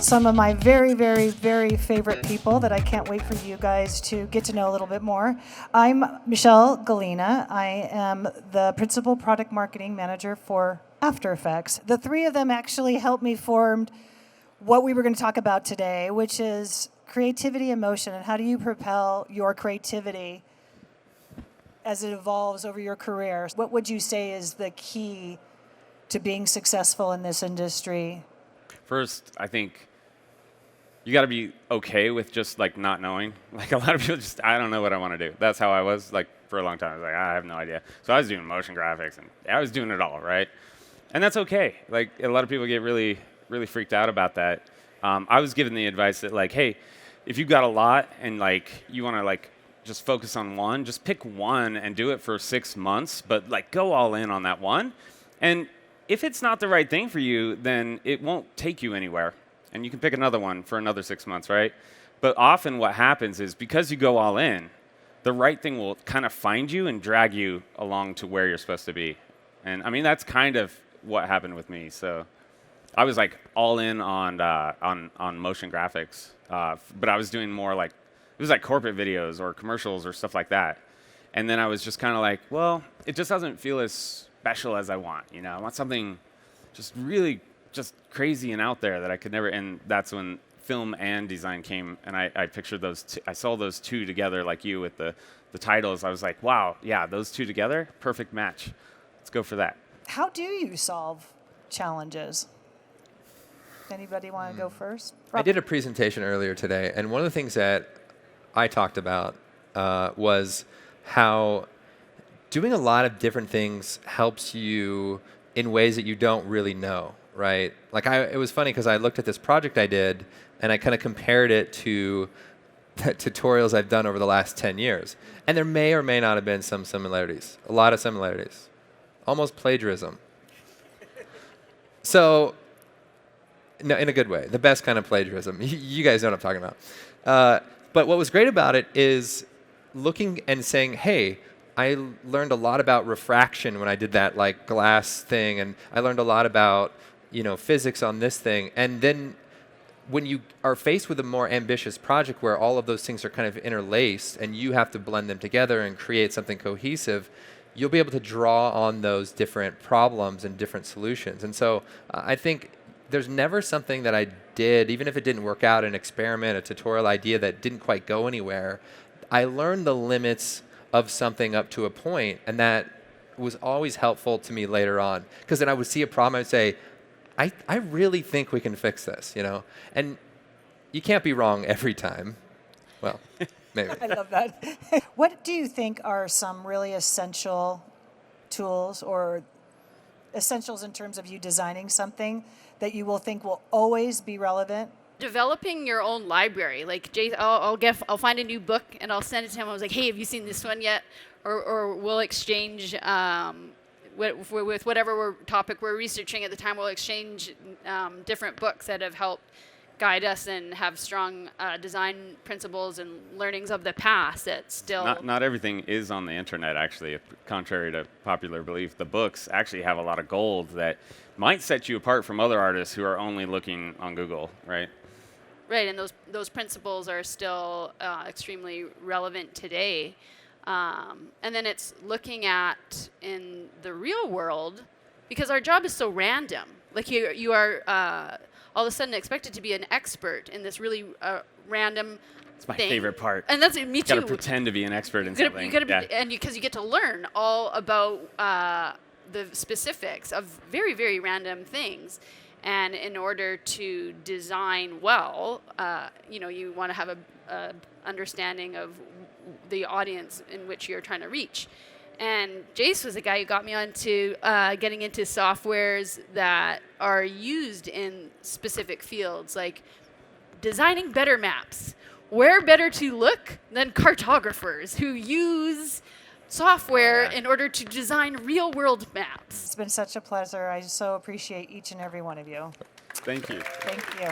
some of my very, very, very favorite people that I can't wait for you guys to get to know a little bit more. I'm Michelle Galina. I am the Principal Product Marketing Manager for After Effects. The three of them actually helped me form what we were going to talk about today, which is creativity and motion, and how do you propel your creativity as it evolves over your career. What would you say is the key to being successful in this industry? First, I think you got to be okay with just like not knowing. Like a lot of people just, I don't know what I want to do. That's how I was like for a long time. I was like, I have no idea. So I was doing motion graphics and I was doing it all, right? And that's okay. Like a lot of people get really, really freaked out about that. I was given the advice that like, hey, if you've got a lot and like you want to like just focus on one, just pick one and do it for 6 months, but like go all in on that one. And if it's not the right thing for you, then it won't take you anywhere. And you can pick another one for another 6 months, right? But often what happens is because you go all in, the right thing will kind of find you and drag you along to where you're supposed to be. And I mean, that's kind of what happened with me. So I was like all in on motion graphics, but I was doing more like, it was like corporate videos or commercials or stuff like that. And then I was just kind of like, well, it just doesn't feel as special as I want. You know, I want something just really just crazy and out there that I could never. And that's when film and design came, and I pictured those two. I saw those two together, like you with the titles. I was like, wow, yeah, those two together, perfect match. Let's go for that. How do you solve challenges? Anybody want to go first? I did a presentation earlier today, and one of the things that I talked about was how doing a lot of different things helps you in ways that you don't really know, right? Like it was funny because I looked at this project I did, and I kind of compared it to the tutorials I've done over the last 10 years. And there may or may not have been some similarities, a lot of similarities, almost plagiarism. So, no, in a good way, the best kind of plagiarism. You guys know what I'm talking about. But what was great about it is looking and saying, hey, I learned a lot about refraction when I did that like glass thing, and I learned a lot about physics on this thing. And then when you are faced with a more ambitious project where all of those things are kind of interlaced and you have to blend them together and create something cohesive, you'll be able to draw on those different problems and different solutions. And so I think there's never something that I did, even if it didn't work out, an experiment, a tutorial idea that didn't quite go anywhere. I learned the limits of something up to a point, and that was always helpful to me later on. Because then I would see a problem, I would say, I really think we can fix this, And you can't be wrong every time. Well, maybe. I love that. What do you think are some really essential tools or essentials in terms of you designing something that you will think will always be relevant? Developing your own library. Like I'll find a new book and I'll send it to him. I was like, hey, have you seen this one yet? Or we'll exchange with whatever topic we're researching at the time. We'll exchange different books that have helped guide us and have strong design principles and learnings of the past. That still not everything is on the internet. Actually, contrary to popular belief, the books actually have a lot of gold that might set you apart from other artists who are only looking on Google, right? Right, and those principles are still extremely relevant today. And then it's looking at in the real world, because our job is so random. Like you are all of a sudden expected to be an expert in this really random It's my thing. favorite part. And that's me too. You gotta pretend to be an expert in something. Because you get to learn all about the specifics of very, very random things. And in order to design well, you want to have a understanding of the audience in which you're trying to reach. And Jace was the guy who got me onto getting into softwares that are used in specific fields, like designing better maps. Where better to look than cartographers who use software in order to design real-world maps. It's been such a pleasure. I so appreciate each and every one of you. Thank you. Thank you.